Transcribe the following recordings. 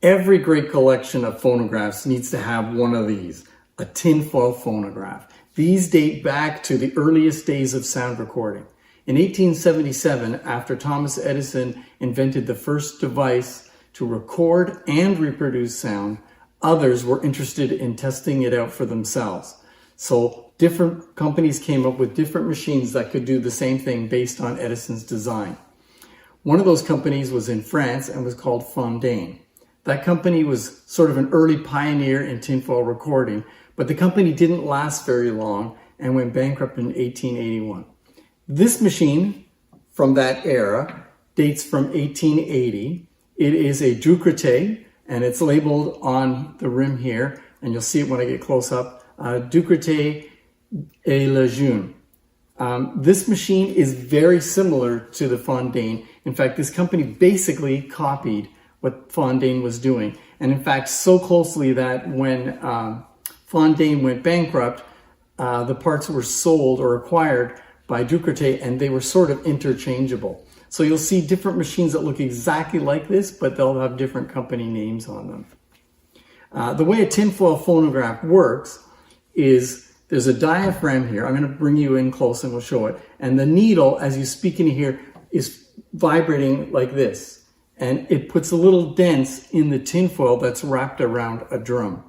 Every great collection of phonographs needs to have one of these, a tinfoil phonograph. These date back to the earliest days of sound recording. In 1877, after Thomas Edison invented the first device to record and reproduce sound, others were interested in testing it out for themselves. So different companies came up with different machines that could do the same thing based on Edison's design. One of those companies was in France and was called Fondain. That company was sort of an early pioneer in tinfoil recording, but the company didn't last very long and went bankrupt in 1881. This machine from that era dates from 1880. It is a Ducretet, and it's labeled on the rim here, and you'll see it when I get close up, Ducretet et Lejeune. This machine is very similar to the Fondain. In fact, this company basically copied what Fondain was doing. And in fact, so closely that when Fondain went bankrupt, the parts were sold or acquired by Ducretet, and they were sort of interchangeable. So you'll see different machines that look exactly like this, but they'll have different company names on them. The way a tinfoil phonograph works is there's a diaphragm here. I'm going to bring you in close and we'll show it. And the needle, as you speak into here, is vibrating like this. And it puts a little dents in the tinfoil that's wrapped around a drum.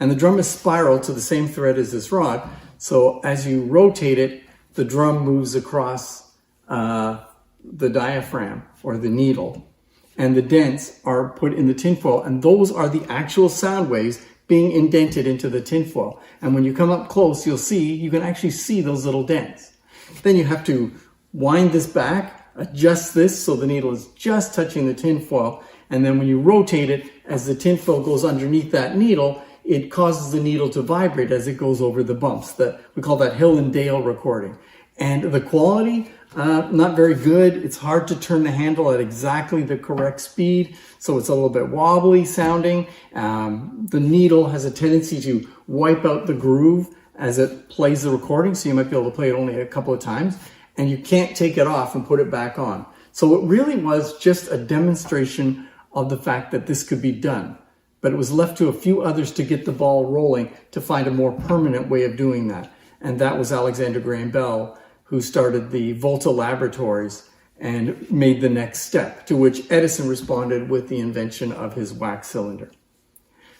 And the drum is spiraled to the same thread as this rod. So as you rotate it, the drum moves across the diaphragm or the needle. And the dents are put in the tinfoil. And those are the actual sound waves being indented into the tinfoil. And when you come up close, you can actually see those little dents. Then you have to wind this back, adjust this so the needle is just touching the tinfoil, and then when you rotate it, as the tinfoil goes underneath that needle, it causes the needle to vibrate as it goes over the bumps. We call that hill and dale recording. And the quality, not very good. It's hard to turn the handle at exactly the correct speed, so it's a little bit wobbly sounding. The needle has a tendency to wipe out the groove as it plays the recording, so you might be able to play it only a couple of times. And you can't take it off and put it back on. So it really was just a demonstration of the fact that this could be done. But it was left to a few others to get the ball rolling to find a more permanent way of doing that. And that was Alexander Graham Bell, who started the Volta Laboratories and made the next step, to which Edison responded with the invention of his wax cylinder.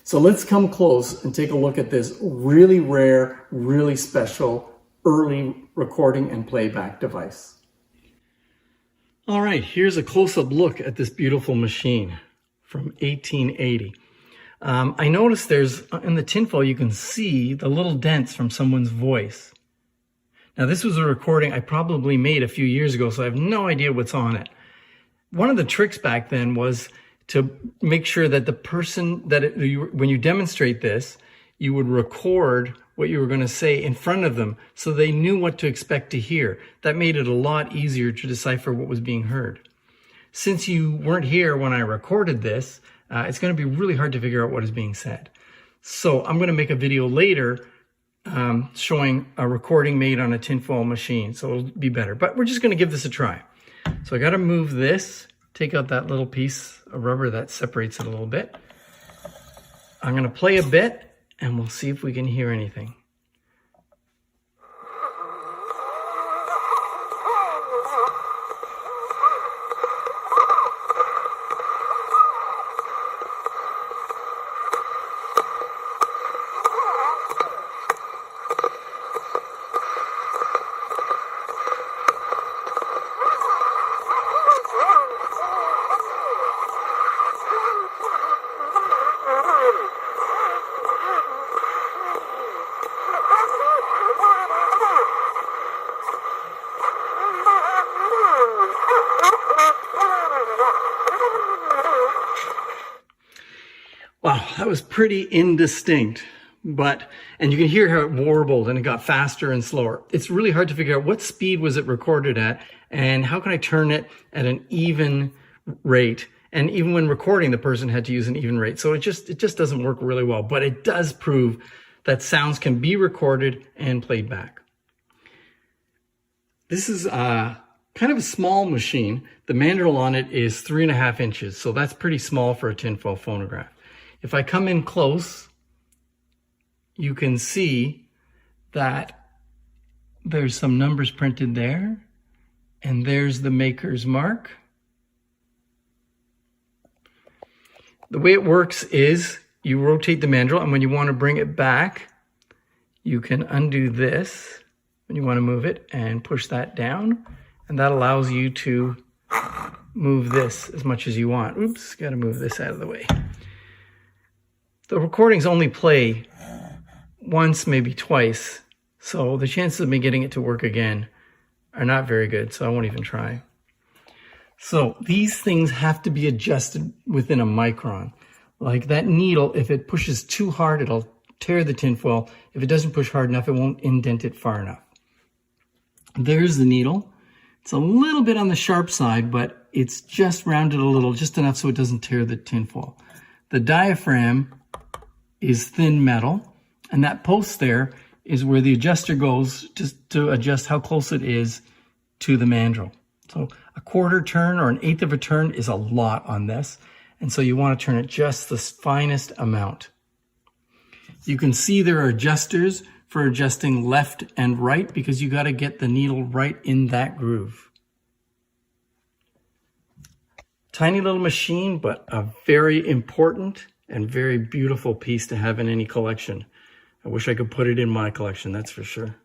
So let's come close and take a look at this really rare, really special early recording and playback device. All right, here's a close-up look at this beautiful machine from 1880. I noticed there's, in the tinfoil, you can see the little dents from someone's voice. Now, this was a recording I probably made a few years ago, so I have no idea what's on it. One of the tricks back then was to make sure that the person, when you demonstrate this, you would record what you were going to say in front of them so they knew what to expect to hear. That made it a lot easier to decipher what was being heard. Since you weren't here when I recorded this, it's going to be really hard to figure out what is being said. So I'm going to make a video later showing a recording made on a tinfoil machine, so it'll be better. But we're just going to give this a try. So I got to move this, take out that little piece of rubber that separates it a little bit. I'm going to play a bit, and we'll see if we can hear anything. Wow, that was pretty indistinct, and you can hear how it warbled and it got faster and slower. It's really hard to figure out what speed was it recorded at and how can I turn it at an even rate. And even when recording, the person had to use an even rate. So it just doesn't work really well, but it does prove that sounds can be recorded and played back. This is kind of a small machine. The mandrel on it is 3.5 inches, so that's pretty small for a tinfoil phonograph. If I come in close, you can see that there's some numbers printed there, and there's the maker's mark. The way it works is you rotate the mandrel, and when you want to bring it back, you can undo this when you want to move it and push that down, and that allows you to move this as much as you want. Oops, got to move this out of the way. The recordings only play once, maybe twice, so the chances of me getting it to work again are not very good, so I won't even try. So these things have to be adjusted within a micron. Like that needle, if it pushes too hard, it'll tear the tinfoil. If it doesn't push hard enough, it won't indent it far enough. There's the needle. It's a little bit on the sharp side, but it's just rounded a little, just enough so it doesn't tear the tinfoil. The diaphragm is thin metal, and that post there is where the adjuster goes just to adjust how close it is to the mandrel. So a quarter turn or an eighth of a turn is a lot on this, and so you want to turn it just the finest amount. You can see there are adjusters for adjusting left and right because you got to get the needle right in that groove. Tiny little machine, but a very important and very beautiful piece to have in any collection. I wish I could put it in my collection, that's for sure.